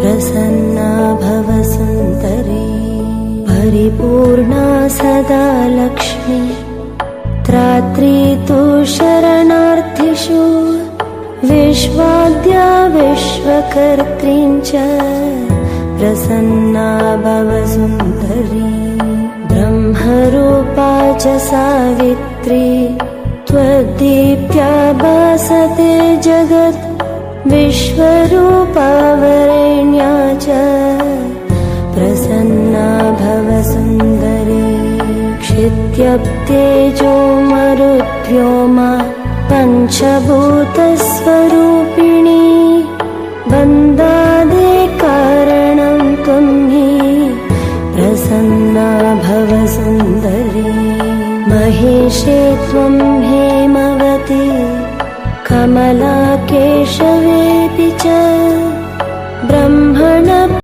प्रसन्ना भव सुन्दरी परिपूर्णा सदा लक्ष्मी त्रात्री तु शरणार्थिषु विश्वाद्या विश्वकर्त्रीं च प्रसन्ना भव सुन्दरी ब्रह्मरूपा च सावित्री त्वद्दीप्त्या भासते जगत् विश्वरूपा वरेण्या च प्रसन्ना भव सुन्दरी क्षित्यप्तेजो मरुद्व्योमा पञ्चभूतस्वरूपिणी वन्दादे कारणं त्वं हि प्रसन्ना भव सुन्दरी महेशे त्वं हेमवती कमला केशवेऽपि च